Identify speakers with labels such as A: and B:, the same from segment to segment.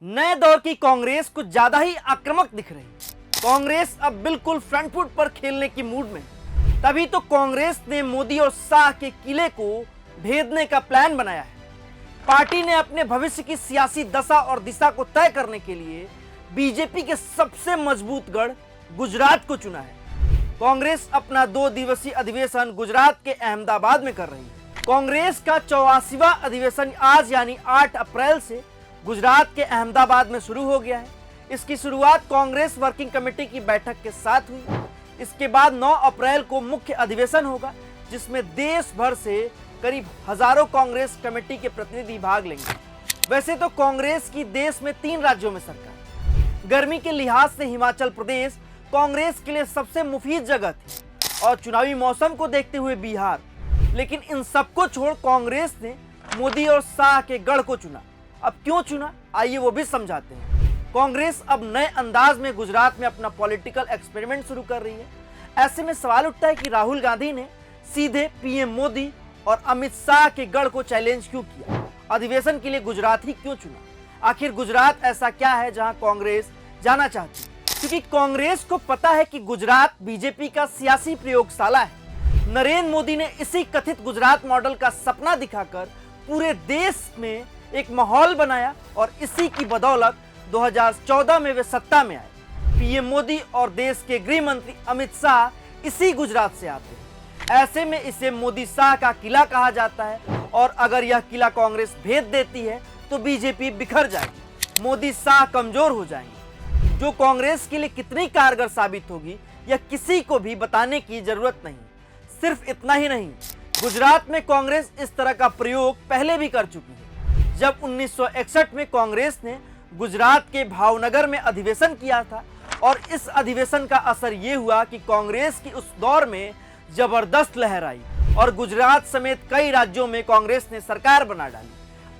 A: नए दौर की कांग्रेस कुछ ज्यादा ही आक्रामक दिख रही। कांग्रेस अब बिल्कुल फ्रंट फुट पर खेलने की मूड में। तभी तो कांग्रेस ने मोदी और शाह के किले को भेदने का प्लान बनाया है। पार्टी ने अपने भविष्य की सियासी दशा और दिशा को तय करने के लिए बीजेपी के सबसे मजबूत गढ़ गुजरात को चुना है। कांग्रेस अपना 2 दिवसीय अधिवेशन गुजरात के अहमदाबाद में कर रही है। कांग्रेस का 84वां अधिवेशन आज यानी 8 अप्रैल से गुजरात के अहमदाबाद में शुरू हो गया है। इसकी शुरुआत कांग्रेस वर्किंग कमेटी की बैठक के साथ हुई। इसके बाद 9 अप्रैल को मुख्य अधिवेशन होगा, जिसमें देश भर से करीब हजारों कांग्रेस कमेटी के प्रतिनिधि भाग लेंगे। वैसे तो कांग्रेस की देश में 3 राज्यों में सरकार। गर्मी के लिहाज से हिमाचल प्रदेश कांग्रेस के लिए सबसे मुफीद जगह थी और चुनावी मौसम को देखते हुए बिहार। लेकिन इन सबको छोड़ कांग्रेस ने मोदी और शाह के गढ़ को चुना। अब क्यों चुना, आइए वो भी समझाते हैं। कांग्रेस अब नए अंदाज में गुजरात में अपना पॉलिटिकल एक्सपेरिमेंट शुरू कर रही है। ऐसे में सवाल उठता है कि राहुल गांधी ने सीधे पीएम मोदी और अमित शाह के गढ़ को चैलेंज क्यों किया, अधिवेशन के लिए गुजरात ही क्यों चुना। आखिर गुजरात ऐसा क्या है जहां कांग्रेस जाना चाहती है? क्योंकि कांग्रेस को पता है कि गुजरात बीजेपी का सियासी प्रयोगशाला है। नरेंद्र मोदी ने इसी कथित गुजरात मॉडल का सपना दिखाकर पूरे देश में एक माहौल बनाया और इसी की बदौलत 2014 में वे सत्ता में आए। पीएम मोदी और देश के गृह मंत्री अमित शाह इसी गुजरात से आते हैं। ऐसे में इसे मोदी शाह का किला कहा जाता है और अगर यह किला कांग्रेस भेद देती है तो बीजेपी बिखर जाएगी, मोदी शाह कमजोर हो जाएंगे। जो कांग्रेस के लिए कितनी कारगर साबित होगी यह किसी को भी बताने की जरूरत नहीं। सिर्फ इतना ही नहीं, गुजरात में कांग्रेस इस तरह का प्रयोग पहले भी कर चुकी है। जब 1961 में कांग्रेस ने गुजरात के भावनगर में अधिवेशन किया था और इस अधिवेशन का असर ये हुआ कि कांग्रेस की उस दौर में जबरदस्त लहर आई और गुजरात समेत कई राज्यों में कांग्रेस ने सरकार बना डाली।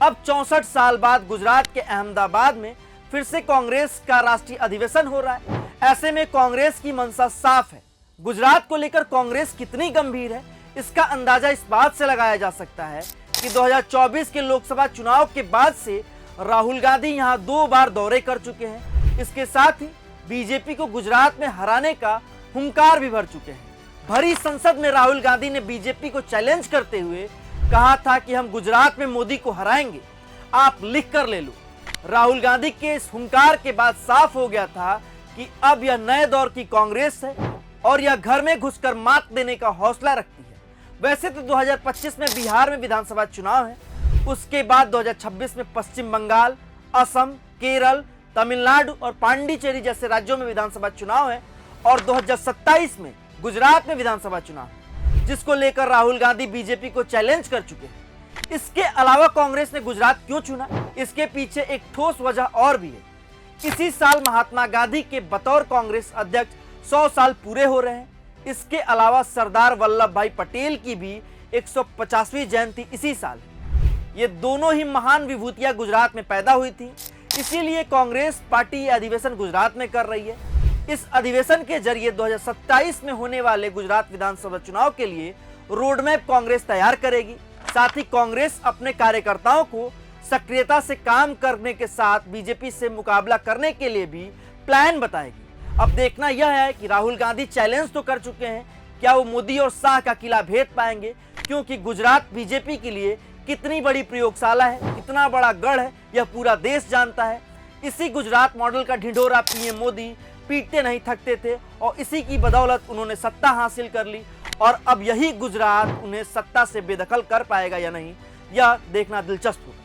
A: अब 64 साल बाद गुजरात के अहमदाबाद में फिर से कांग्रेस का राष्ट्रीय अधिवेशन हो रहा है। ऐसे में कांग्रेस की मंशा साफ है। गुजरात को लेकर कांग्रेस कितनी गंभीर है इसका अंदाजा इस बात से लगाया जा सकता है कि 2024 के लोकसभा चुनाव के बाद से राहुल गांधी यहां 2 बार दौरे कर चुके हैं। इसके साथ ही बीजेपी को गुजरात में हराने का हुंकार भी भर चुके हैं। भरी संसद में राहुल गांधी ने बीजेपी को चैलेंज करते हुए कहा था कि हम गुजरात में मोदी को हराएंगे, आप लिख कर ले लो। राहुल गांधी के इस हुंकार के बाद साफ हो गया था कि अब यह नए दौर की कांग्रेस है और यह घर में घुसकर मात देने का हौसला रखती है। वैसे तो 2025 में बिहार में विधानसभा चुनाव है, उसके बाद 2026 में पश्चिम बंगाल, असम, केरल, तमिलनाडु और पांडिचेरी जैसे राज्यों में विधानसभा चुनाव है और 2027 में गुजरात में विधानसभा चुनाव है, जिसको लेकर राहुल गांधी बीजेपी को चैलेंज कर चुके हैं। इसके अलावा कांग्रेस ने गुजरात क्यों चुना, इसके पीछे एक ठोस वजह और भी है। इसी साल महात्मा गांधी के बतौर कांग्रेस अध्यक्ष 100 साल पूरे हो रहे हैं। इसके अलावा सरदार वल्लभ भाई पटेल की भी 150वीं जयंती इसी साल है। ये दोनों ही महान विभूतियां गुजरात में पैदा हुई थी, इसीलिए कांग्रेस पार्टी ये अधिवेशन गुजरात में कर रही है। इस अधिवेशन के जरिए 2027 में होने वाले गुजरात विधानसभा चुनाव के लिए रोडमैप कांग्रेस तैयार करेगी। साथ ही कांग्रेस अपने कार्यकर्ताओं को सक्रियता से काम करने के साथ बीजेपी से मुकाबला करने के लिए भी प्लान बताएगी। अब देखना यह है कि राहुल गांधी चैलेंज तो कर चुके हैं, क्या वो मोदी और शाह का किला भेद पाएंगे, क्योंकि गुजरात बीजेपी के लिए कितनी बड़ी प्रयोगशाला है, कितना बड़ा गढ़ है, यह पूरा देश जानता है। इसी गुजरात मॉडल का ढिंढोरा पीएम मोदी पीटते नहीं थकते थे और इसी की बदौलत उन्होंने सत्ता हासिल कर ली और अब यही गुजरात उन्हें सत्ता से बेदखल कर पाएगा या नहीं, यह देखना दिलचस्प होगा।